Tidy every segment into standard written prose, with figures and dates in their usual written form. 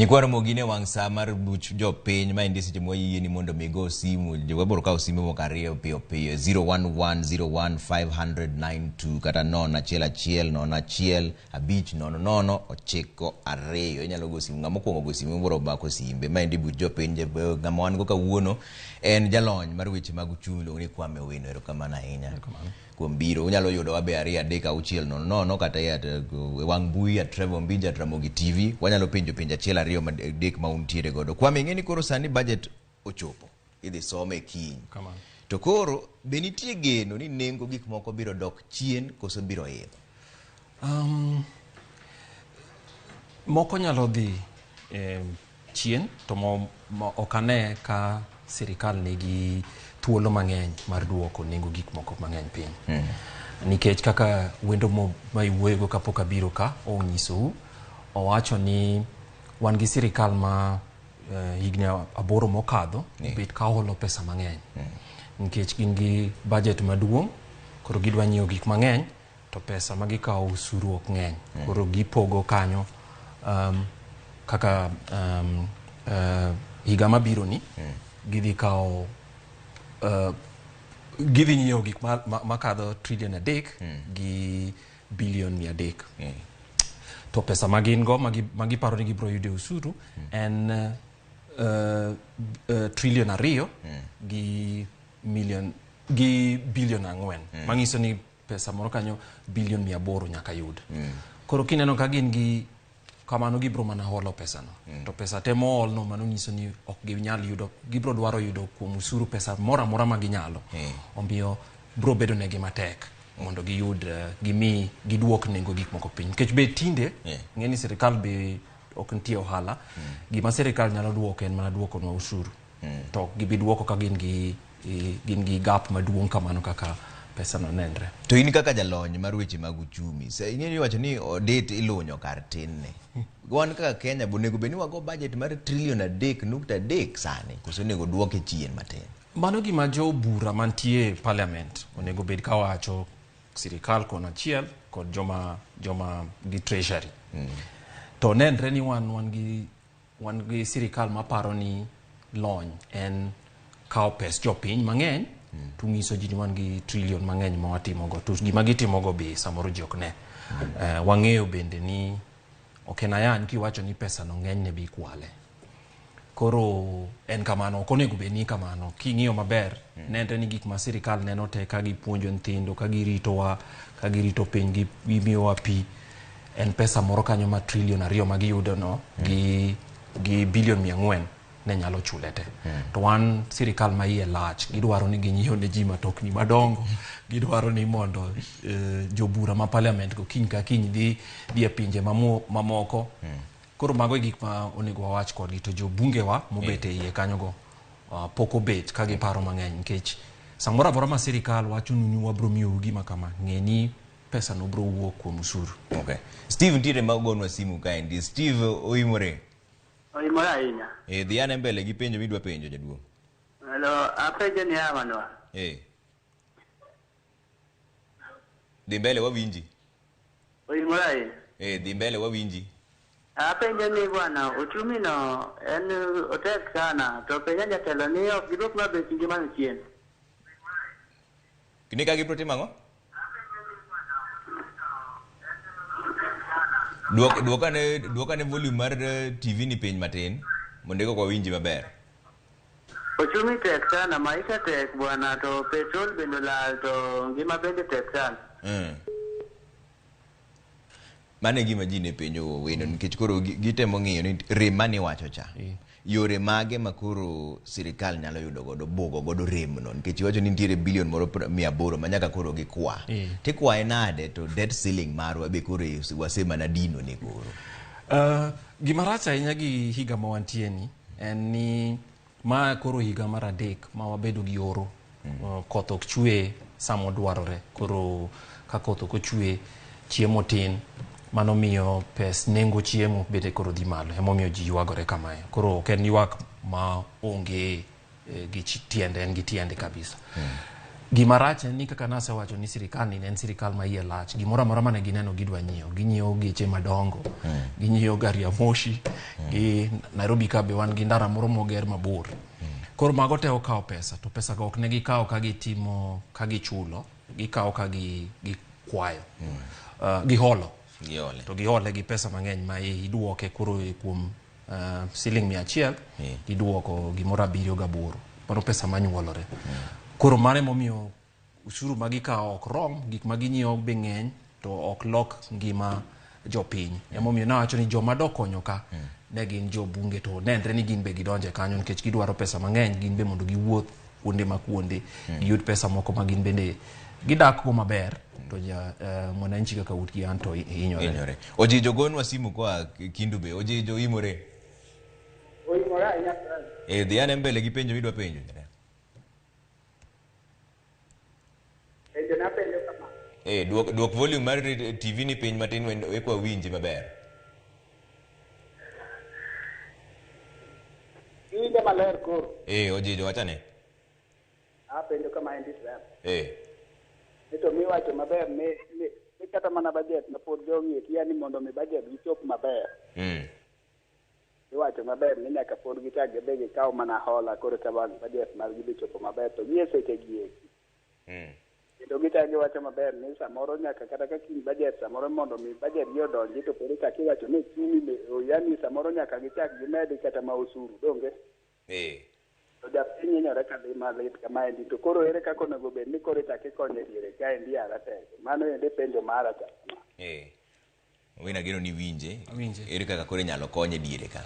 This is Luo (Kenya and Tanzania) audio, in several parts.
Nikwaro mogine wang samar buch jo piny ma indi seche moyie ni mondo migo simu jowaboro ka simu mokariyo piyo piyo 011015092 kata non achiel achiel non achiel abich nono nono ochiko ariyo inyalo go simu ngamo kuongo go simu boro bako simbe ma indi buch jo piny ngamo wan go kawuono en jalony mar weche mag uchumi lo ni Kwame Owino erokamano ahinya kuom biro unyalo yudo wabe 2-3-6-0-0 kata ya wang bui ya Trevor Mbija Ramogi TV wanyalo pinjo achiel ariyo dek ma untiere godo Kwame ng'eni koro sani budget ochopo idhi some kiny to koro be nitie geno ni nengo gik moko biro dok chien koso biro idho moko nyalo dhi chien to okane ka sirikal nigi thuolo mang'eny mar duoko nengo gik moko mang'eny piny nikech kaka wendo ma iwuoyego kapok abiro ka onyisou owacho ni wan gi sirikal ma higni 8 mokadho bet ka holo pesa mang'eny nikech gin gi budget maduong' koro gidwa nyiewo gik mang'eny to pesa ma gikawo usuru ok ng'eny koro gipogo kanyo kaka higa mabiro ni gidhi kawo gidhi nyiewo gik makadho trillion 3 gi billion 300 to pesa magin go magiparo ni gibro yude usuru en trillion 2 gi billion 4 mangiso ni pesa moro kanyo billion 800 nyaka yud koro kineno ka gin gi kamano gibro mana holo pesa no to pesa te mool no mano nyiso ni ok ginyal yudo gibro dwaro yudo kuom usuru pesa mora ma ginyalo ombio bro bedo negi matek mondo giyud giduok nengo gik moko piny nikech be tinde ng'eni sirikal be ok nitie ohala gima sirikal nyalo duoko en mana duoko no usuru to gibi duoko ka gin gi gap maduong' kamano kaka pesa no nendre to in kaka jalony mar weche mag uchumi sa ing'eni wacho ni odit ilunyo kar tin ne wan kaka Kenya bonego be ni wago budget mar trillion 3.3 sani koso nego duoke chien matin mano gima jo bura mantie parliament onego bed ka wacho sirikal kon achiel kod joma gi treasury to nendre ni wan gi sirikal maparo ni lony en kao pes jopiny mang'eny tungiso ji ni wan gi trillion mang'eny ma watimo go to gima gitimo go be samoro ji ok ne wang'eyo bende ni ok en ayan kiwacho ni pesa no ng'eny ne bi kwale koro en kamano ok onego bed ni kamano king'iyo maber nendre ni gik ma sirikal neno te ka gipuonjo nyithindo ka giritowa ka girito piny gimiyowa pi en pesa moro kanyo ma trillion 2 ma giyudo no gi billion 400 ne nyalo chule te to wan sirikal ma iye lach gidwaro ni ginyiewo ne ji matokni madongo gidwaro ni mondo jobura ma parliament go kiny ka kiny dhi e pinje mamoko koro mago gik ma onego wawach kodgi to jobunge wa mobet e iye kanyo go poko bet ka giparo mang'eny nikech samoro amora ma sirikal wacho ni wabro miyo gima kama ng'eni pesa no bro wuok kuom usuru Steve ntiere magonwa simu kaendi Steve oimore Oimore ahinya. Dhi ane mbele gi penjo midwa penjo jaduong'. Hello, apenjo ni hawa. Dhi mbele wawinji. Oimore ahinya. Dhi mbele wawinji. Apenjo ni bwana, uchumi no en otek sana, to penya jatelo ni ok gidwok maber kinde man chien. Kini ka gibro timo ang'o? Duoka ne volume mar TV ni piny matin mondo eko kwa winji maber. Uchumi tek sana, maisha tek bwana, to petrol bende lal, to ngima bende tek sana. Mane gima ji ne penjo Wino nikech koro gitemo ng'iyo ni rem mane wacho cha. Yore mage makoro sirikal nyalo yudo godo bogo godo rem no nikech wacho ni nitiere billion moro 800 manyaka koro gikwa tikwae nade to debt ceiling marwa be koro wasema na dino ne koro gima rach ahinya gi higa ma wantie ni en ni ma koro higa mar 3 ma wabedo gi oro koth ok chwe samo dwarore koro ka koth ok chwe chiemo tin mano miyo pes nengo chiemo bede koro dhi malo emomiyo ji ywagore kamae koro ok en ywak ma onge gi tiende en gi tiende kabisa Gimarach en ni kaka nasewacho ni sirikal ni en sirikal ma iye lach. Gimoro amora mane gineno gidwa nyiewo. Ginyiewo geche madongo. Ginyiewo gari ya moshi. Gi Nairobi ka be wan gi ndara moro moger mabor. Koro mago te okawo pesa. To pesa go ok ne gikawo ka gitimo, ka gichulo. Gikawo ka gikwayo. Giholo. To gihole gi pesa mang'eny ma iduoke koro kuom siling 100 iduoko gimoro 7 mano pesa manyuolore. Koro mane momiyo ushuru magikawo ok rom, gik maginyiewo be ng'eny to ok lok ngima jopiny. Emomiyo nawacho ni joma dokonyo ka ne gin jo bunge, to nenre ni gin be gidonje kanyo nikech gidwaro pesa mang'eny, gin be mondo giwuoth kuonde ma kuonde giyud pesa moko ma gin bende gidak go maber. To mwananchi kaka utgi anto hinyore. Ojijo gonwa simu kwa Kindu be. Ojijo imore. Oimore ahinya. Dhiane mbele gi penjo midwa penjo. Duok volume mar TV ni piny matin ekwa winji maber. Winjo maler koro. Ojijo wachane. Penjo kama endi sasa. to miwacho maber ne kata mana budget na pod jogi yani mondo mi budget gichop maber. Iwacho maber ni nyaka pod gichak gidhi gikaw mana hola koro ka budget mar gi chopo maber to gie seche gieki. Kendo gichak giwacho maber ni samoro nyaka kata ka kin budget samoro mondo mi budget gi odonji to pod chak iwacho ni chumi yani samoro nyaka gichak gimedi kata ma osuru donge. To japiny inyore kadhi malit kama endi to koro ere kaka onego bed ni koro chak ikonyo diere ka endi aratego mano ende penjo mara cha. Wina geno ni winje ere kaka koro inyalo konye diere ka.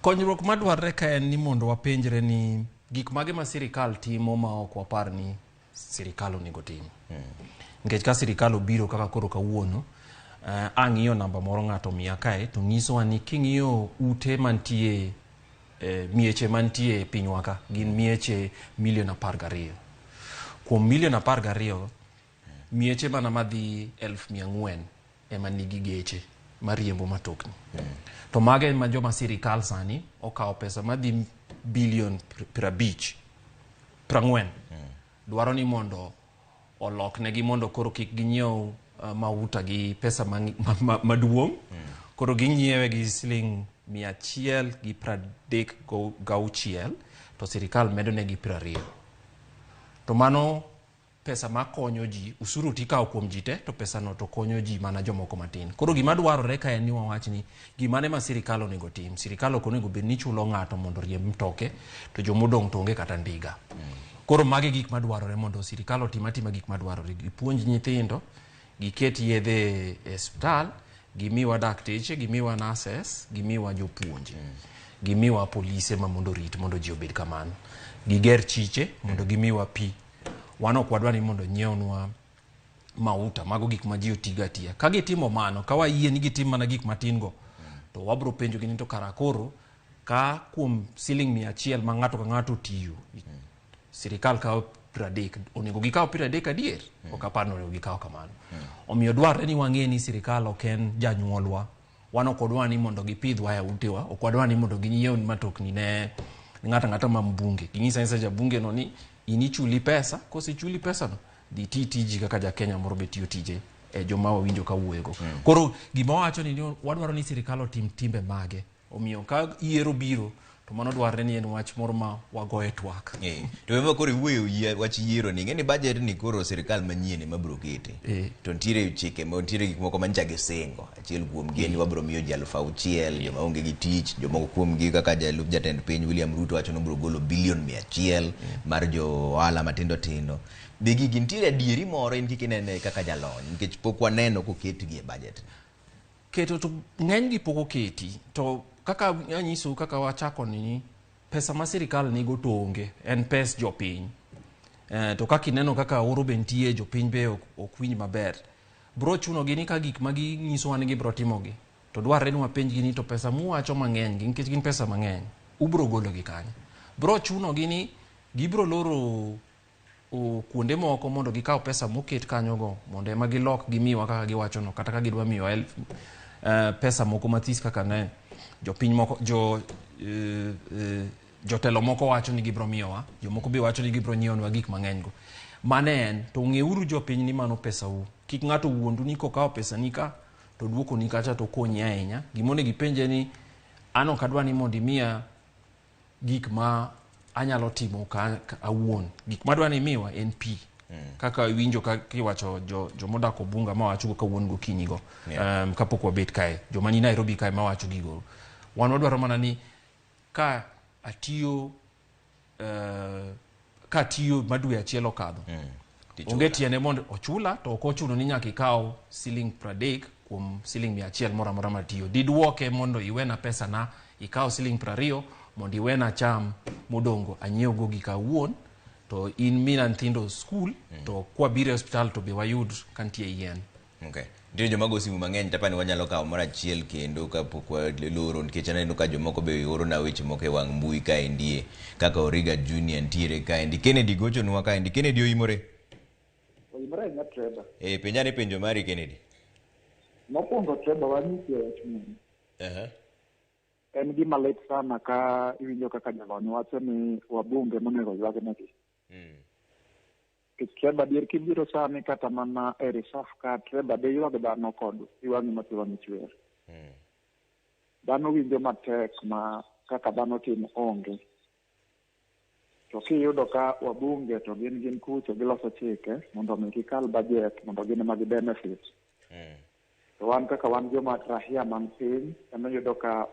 Konyruok madwarre ka en ni mondo wapenjre ni gik mage ma sirikal timo ma ok wapar ni sirikal onego tim. Nikech ka sirikal obiro kaka koro kawuono ang'iyo namba moro ng'ato miya kae to nyisowa ni king'iyo ute mantie mieche mantie pinywa ka gin mieche 1,12,000. Kuom 1,12,000 mieche mana madhi 400,000 ema nigi geche mariembo matokni. To mage ma joma sirikal sani okawo pesa madhi bilion 40 dwaro ni mondo oloknegi mondo koro kik ginyiew mauta gi pesa maduong'. Koro ginyiewe gi siling 136 to sirikal medo negi 20. To mano pesa ma konyo ji, usuru tikawo kuom ji te to pesa no to konyo ji mana jomoko matin. Koro gima dwarore ka en ni wawach ni gimane ma sirikal onego tim. Sirikal ok onego bed ni chulo ng'ato mondo riemb mtoke to jomodong' to onge kata ndiga. Koro mage gik madwarore mondo sirikal otima gik madwarore. Gipuonj nyithindo, giket yedhe e hospital, gimiwa dakteche, gimiwa nurses, gimiwa jopuonje, gimiwa polise ma mondo rit mondo ji obed kamano. Giger chiche mondo gimiwa pi. Wan ok wadwa ni mondo nyiewnwa mauta, mago gik ma ji otigo atiya. Ka gitimo mano, ka wayie ni gitim mana gik matin go, to wabro penjo gi ni to kara koro ka kuom siling 100 ma ng'ato ka ng'ato tiyo, sirikal kawo 30, onego gikawo 30 adier? Ok apar ni onego gikawo kamano. Omiyo dwarre ni wang'e ni sirikal ok en janyuolwa. Wan ok odwa ni mondo gipidhwa e utewa, ok wadwa ni mondo ginyiew matokni ne ng'ata ng'ata ma mbunge. Ging'isa nisa jabunge no ni inichuli pesa, kosechuli pesa no di tiji kaka ja Kenya moro be tiyo tije joma wawinjo ka wuoyego. Koro gima wacho ni wadwaro ni sirikal otim timbe mage. Omiyo ka yiero biro to mano dwarre ni en wach moro ma wagoye twak. To ema koro iwuoyo wach yiero ni ng'eni budget ni koro sirikal manyien ema bro kete. To ntiere chike ma ntiere gik moko mancha gisingo. Achiel kuom gi ni wabro miyo ji 6,000 joma onge gi tich, jomoko kuom gi kaka jalup jatend piny William Ruto wacho ni bro golo bilion 100 mar jo ohala matindo tindo. Be gigi ntiere adieri moro in kikinene kaka jalony nikech pok waneno koketgi e budget. Keto to ng'eny gi pok oketi to kaka anyiso kaka wachako ni pesa ma sirikal nigo to onge en pes jopiny. To kaka ineno kaka oro bentie jopiny be ok winj maber. Bro chuno gi ni ka gik ma ginyiso wan gibro timogi to dwarre ni wapenj gi ni to pesa muwacho mang'eny gi nikech gin pesa mang'eny ubro golo gi kanye. Bro chuno gi ni gibro loro kuonde moko mondo gikaw pesa moket kanyo go mondo ema gilok gimiwa kaka giwacho no kata ka gidwa miyo pesa moko mathis kaka ne jopiny moko jotelo moko wacho ni gibro miyowa, jomoko be wacho ni gibro nyiewnwa gik mang'eny go. manen to ng'euru jopiny ni mano pesa u kik ng'ato wuondu ni kokawo pesa ni ka to duoko ni kacha to konyi ahinya gimone gipenje ni an ok adwa ni mondo imiya gik ma anyalo timo ka awuon gik madwa ni miwa en pi kaka winjo kiwacho jomodak Obunga mawacho kawuon gokinyi go kapok wabet kae joma ni Nairobi kae mawacho gigo wan wadwaro mana ni ka atiyo madwe achiel okadho onge tiene mondo ochula to ok ochuno ni nyaka ikaw siling 30 kuom siling 100 moro amora matiyo didwoke mondo iwena pesa na ikaw siling 20 mondo iwena cham modongo anyiew go gika awuon to in mina nthindo school to kwa bire hospital to be wayud kantie yien. Okay. Ndio jomago simu mang'eny tapani wanyalo kawo mara achiel kendo kapok waloro nikech aneno ka jomoko be oro na weche moko e wang' mbui kaendie kaka Origa Junior ntiere kaendi. Kennedy gocho nwa kaendi. Kennedy oimore? Oimore na Trevor. Penjane penjo mari Kennedy. Mokwongo Trevor wanyisi wach moro. En gima lit sana ka iwinjo kaka jalony wacho ni wabunge monego ywagnegi. Trevor dier kibiro sani kata mana e reserve ka Trevor de ywag dhano kod iwang'i matiwang'i chwer. Dhano winjo matek ma kaka dhano tim onge. To kiyudo ka wabunge to gin kucho giloso chike mondo mi gikal budget mondo gin mag benefit. To wan kaka wan joma rahia man piny ema yudo ka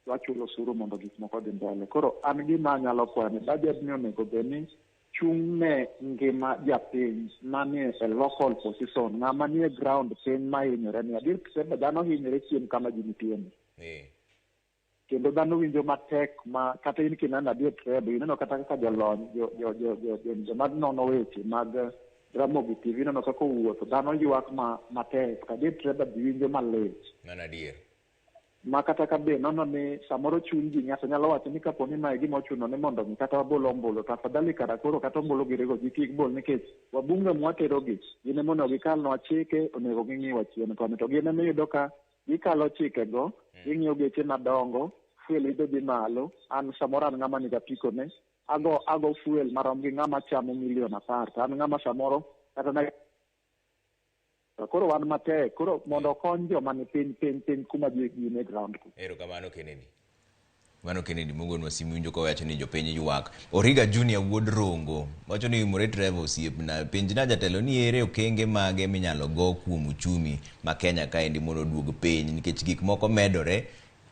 wachulo osuru mondo gik moko dhi mbele. Koro an gima nyalo kwayo ni budget ni onego bedni chung' ne ngima japiny manie e local position ng'ama nie ground piny ma hinyore ni adier kisema dhano hinyore chien kama ji nitieni. Kendo dhano winjo matek ma kata in kineno adier Trevor ineno kata kaka jolony joma nono weche mag Ramogi TV ineno kaka owuotho dhano ywak matek adier Trevor winjo malit. Mana adier. Ma kata ka be nono ni samoro chuny ji nyalo wacho ni kapo ni mae gima ochuno ni mondo mi kata wabol ombulu to afadhali kara koro kata ombulu girego ji kik bol nikech wabunge mwaterogi gin ema onego gikalnwa chike onego ging'iwa chien koni to gin ema iyudo ka gikalo chikego ging'iyo geche madongo fuel idho dhi malo an samoro an ng'ama niga pikone ago fuel marom gi ng'ama chamo 1,10,000 to an ng'ama samoro kata na koro wan matek koro mondo kony joma ni piny kuma ji ne ground ku. Erokamano Kennedy. Mano Kennedy mogonwa simu winjo ka wacho ni jopiny ywak. Origa Junior wuod Rongo wacho ni More Trevor osiepna penjna jatelo ni ere okenge mage minyalo go kuom uchumi ma Kenya kaendi mondo duog piny nikech gik moko medore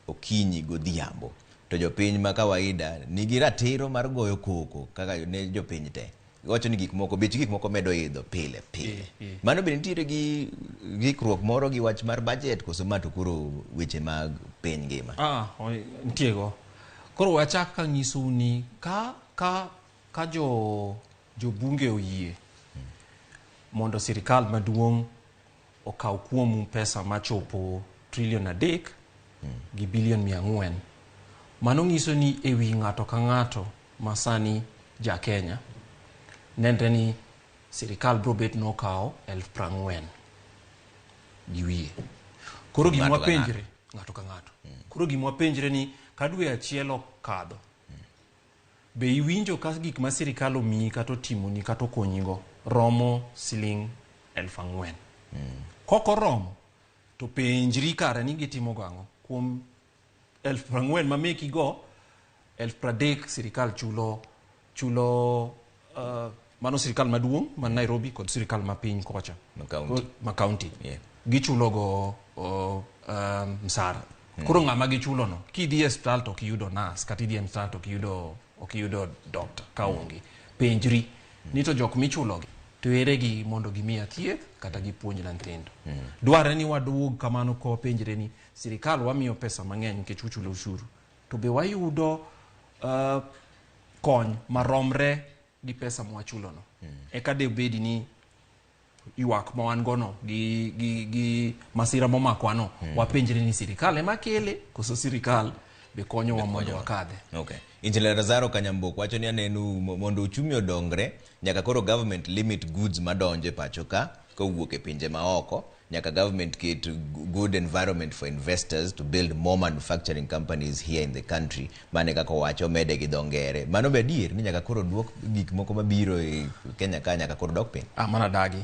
okinyi godhiambo. To jopiny ma kawaida nigi ratiro mar goyo koko kaka ne jopiny te. Wacho ni gik moko medo idho pile. Mano be nitiere gi gikruok moro gi wach mar budget koso mato koro weche mag piny ngima. Ntiego. Koro wachak ka nyisu ni ka jo bunge oyie mondo sirikal maduong' okaw kuom pesa machopo trilion 3 gi bilion 400. Mano nyiso ni ewi ng'ato ka ng'ato masani ja Kenya nendre ni sirikal brobet no kao 40,000 giwie. Koro gimwa penjre ng'ato ka ng'ato. Koro gimwa penjre ni kadwe achiel okadho. Be iwinjo ka gik ma sirikal omiyi kata otimo ni kata okonyigo romo siling 4,000. Koko romo to penjri kare ni gitimo gang'o kuom 4,000 ma meki go 30,000 sirikal chulo mano sirikal maduong' man Nairobi kod sirikal ma piny kocha ma county gichulo go msara. Koro ng'ama gichulo no kidhi e hospital to kiyudo nurse kata idhi e hospital to kiyudo doctor ka onge penjri ni to jok michulo gi to ere gi mondo gimiya thieth kata gipuonj na nyithindo. Dware ni waduog kamano ko penjre ni sirikal wamiyo pesa mang'eny nikech uchulo ushuru to be wayudo kony maromre gi pesa mwachulo no. Eka de bedi ni ywak ma wan gono gi masira momakwa no wapenjre ni sirikal ema kele koso sirikal be konyo wa mondo wakadhe. Okay. Injinia Lazaro Kanyambok wacho ni anenu mondo uchumi odongre nyaka koro government limit goods madonje pacho ka kowuok e pinje maoko nyaka government ket good environment for investors to build more manufacturing companies here in the country. Mane kaka wacho mede gi dongere. Mano be adier ni nyaka koro duok gik moko mabiro e Kenya ka nyaka koro dok piny. Mana dagi.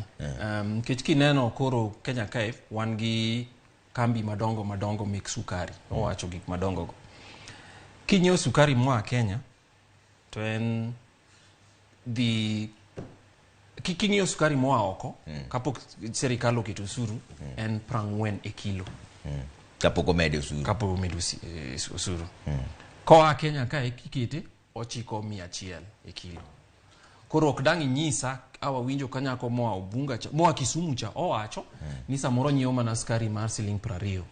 Kech kineno koro Kenya kae wan gi kambi madongo mek sukari. Owacho gik madongo go. Kinyiewo sukari moa Kenya to en kinyiewo sukari moa oko kapok serikal oketo osuru en 40 e kilo. Kapok omedo osuru. Kapok omedo osuru. Koa Kenya kae kikete ochiko 100 e kilo. Koro ok dang' inyisa awinjo kanyako moa Obunga moa Kisumu cha owacho ni samoro nyiewo mana sukari mar siling 20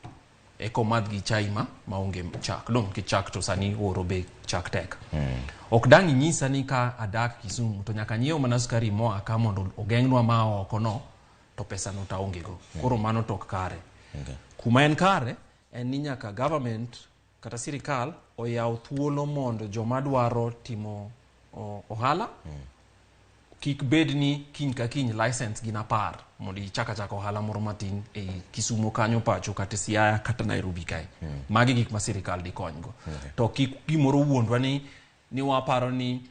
eko madh gi chai maonge chak. Dong ki chak to sani oro be chak tek. Ok dang' inyisa ni ka adak Kisumu to nyaka nyiewo mana sukari moa ka mondo ogeng'nwa ma oko no to pesa no taonge go. Koro mano tok kare. Kuma en kare en ni nyaka government kata sirikal oyaw thuolo mondo joma dwaro timo ohala kik bed ni kiny ka kiny license gina par mondo ichaka ohala moro matin e Kisumu kanyo pacho kata Siaya kata Nairobi kae. Magi gik ma sirikal di konygo. To kik gimoro wuondwa ni waparo ni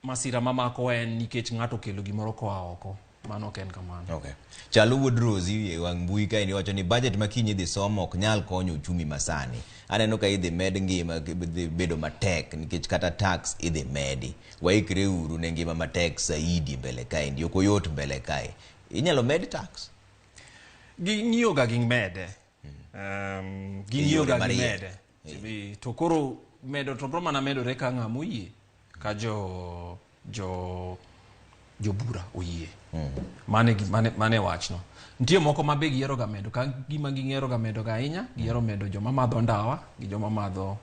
masira mamako en nikech ng'ato kelo gimoro koa oko. Mano ok en kamano. Okay. Chalo Wuod Rosi e wang' mbui kae ni wacho ni budget ma kiny idhi somo ok nyal konyo uchumi masani. Aneno ka idhi med ngima idhi bedo matek nikech kata tax idhi medi. Waikre uru ne ngima matek saidi mbele kae. Ndi ok oyot mbele kae. Inyalo med tax? Ging'iyo ga ging mede. Ging'iyo ga ging mede. To koro medo to broma na medo reka ng'amoyie ka jo bura oyie. Mane wachno. Nitie moko ma be giero ga medo ka gima ging'ero ga medo ga ahinya, giero medo joma madho ndawa gi joma madho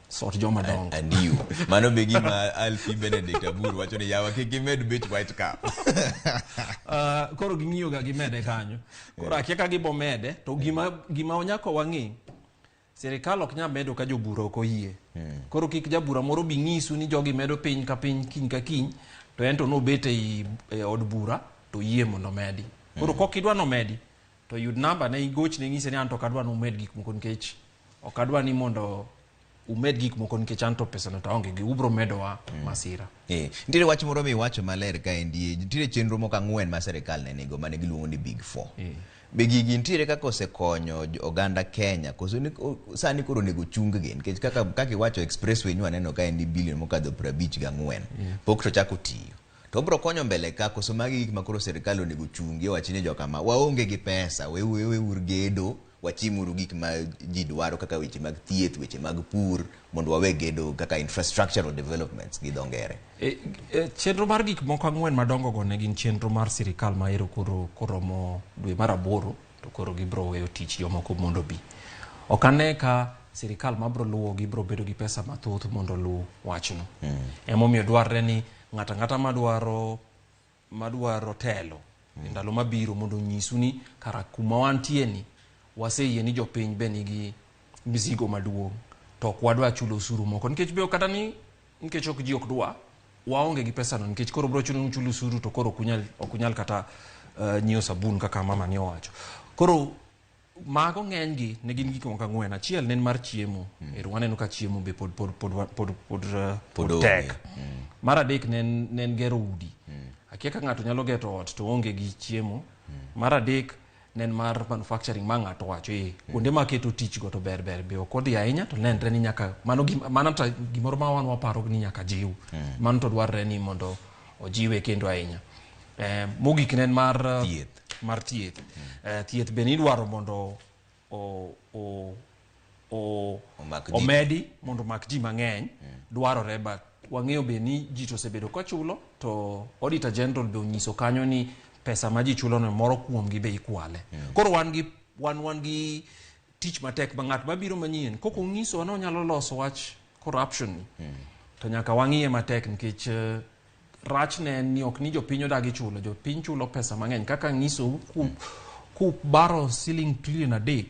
sort joma dongo. Andiyo. Mano be gima Alfie Benedict Aburu wacho ni yawa kik gimed bet white cap. Koro ging'iyo ga gimede kanyo. Koro akia ka gibo mede to gima onyako wang'i serikal ok nya medo ka jobura ok oyie. Koro kik jabura moro bi ng'isu ni jogi medo piny ka piny kiny ka kiny to ento no bet e od bura to yie mondo medi. Koro kok idwa no medi to yud namba ne igoch ne ng'ise ni anto kadwa no med gik moko nikech ok adwa ni mondo umed gik moko nikech anto pesa no taonge gi ubro medo wa masira. Nitiere wach moro miwacho maler ka endi. Nitiere chenro moko 4 ma serikal ne nigo mane giluongo ni Big 4. Be gigi nitiere kaka osekonyo oganda Kenya koso sani koro nego chung gi nikech kaka iwacho expressway nywa neno ka endi bilion mokadho 54 pok to chako tiyo. To bro konyo mbele ka koso magi gik makoro serikal onego chungi wachine jo kama waonge gi pesa we urgedo wachimuru gik ma ji dwaro kaka weche mag thieth weche mag pur mondo wawe gedo kaka infrastructural developments gi dongere. Chenro mar gik moko 4 madongo go ne gin chenro mar sirikal ma ero koro mo dwe mar 8 to koro gibro weyo tich jomoko mondo bi. Okane ka sirikal mabro luwo gibro bedo gi pesa mathoth mondo lu wachno. Emomiyo dwarre ni ng'ata madwaro telo ndalo mabiro mondo nyisu ni kara kuma wantie ni waseyie ni jopiny be nigi misigo maduong' to ok wadwa chulo osuru moko nikech be kata ni nikech ok ji ok dwa waonge gi pesa no nikech koro bro chulo osuru to koro okunyal kata nyiewo sabun kaka mama ni owacho. Koro mago ng'eny gi ne gin gik moko 4. Achiel nen mar chiemo. Waneno ka chiemo be pod tek. Mar adek nen gero udi. Akia ka ng'ato nyalo geto ot to onge gi chiemo. Mar adek nen mar manufacturing ma ng'ato wacho kuonde ma keto tich go to ber be ok odhi ahinya to nenre ni nyaka mano ta gimoro ma wan waparo ni nyaka jiw. Mano to dwarre ni mondo ojiwe kendo ahinya. Mogik nen mar thieth. Thieth be ni dwaro mondo omedi mondo mak ji mang'eny dwarore but wang'eyo be ni ji to osebedo kachulo to Auditor General be onyiso kanyo ni pesa ma ji chulo no moro kuom gi be ikwale. Koro wan gi tich matek ba ng'at mabiro manyien koko ng'iso no nyalo loso wach corruption to nyaka wang'iye matek nikech rach ne ni ok ni jopiny odagi chulo. Jopiny chulo pesa mang'eny kaka ng'iso ku baro siling trillion 3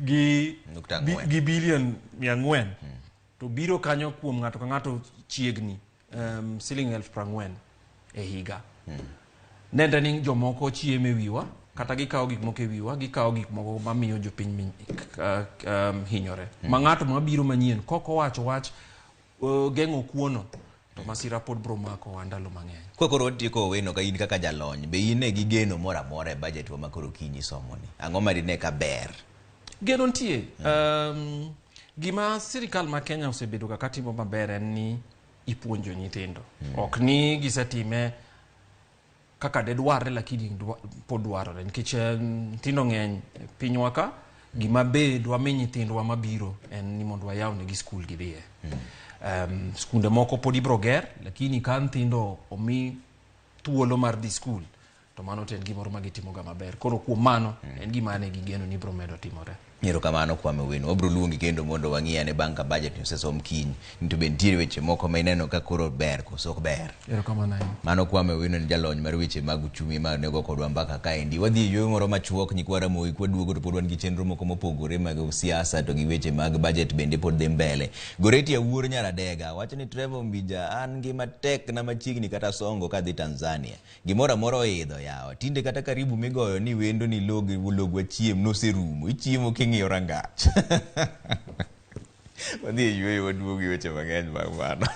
gi bilion 400 to biro kanyo kuom ng'ato ka ng'ato chiegni siling 40,000 e higa. Nende ni jomoko chieme wiwa kata gikawo gik moko e wiwa, gikawo gik moko mamiyo jopiny hinyore. Ma ng'ato mabiro manyien kok owacho wach geng'o kuono, to masira pod bro mako wa ndalo mang'eny. Koro otieko weno ka in kaka jalony, be in gi geno moro amora e budget wa makoro kinyi somoni? Ang'o ma dine ka ber? Geno ntie. Gima sirikal ma Kenya osebedo ka timo maber en ni ipuonjo nyithindo. Ok ni gisetime kaka de dwarre, lakini pod dwarore. Nikech nyithindo ng'eny pinywa ka, gima be dwa mi nyithindwa mabiro en ni mondo wayaw negi skul gidhiye. Skunde moko pod ibro ger, lakini ka nyithindo omi thuolo mar dhi skul, to mano to en gimoro ma gitimo ga maber. Koro kuom mano en gima ne gigeno ni bro medo timore. Erokamano Kwame Wino. Wabro luongi kendo mondo wang'iyane bang' ka budget ni osesom kiny. To be nitiere weche moko ma ineno ka koro ber koso ok ber. Erokamano ahinya. Mano Kwame Wino ni jalony mar weche mag uchumi ma nego kodwa mbaka kaendi. Wadhi e yo moro machuok nyikwara Moi, kwaduogo to pod wan gi chenro moko mopogore mag siasa to gi weche mag budget bende pod dhi mbele. Goreti Awuor Nyaradega wacho ni Trevor Mbija an gi matek na machiegni kata songo kadhi Tanzania. Gimoro amora oidho yawa. Tinde kata karibu migoyo ni wendo ni logwa chiem noserumo. Ichiemo ng'iyo rangach. Wadhi e yweyo waduogo gi weche mang'eny mag mano.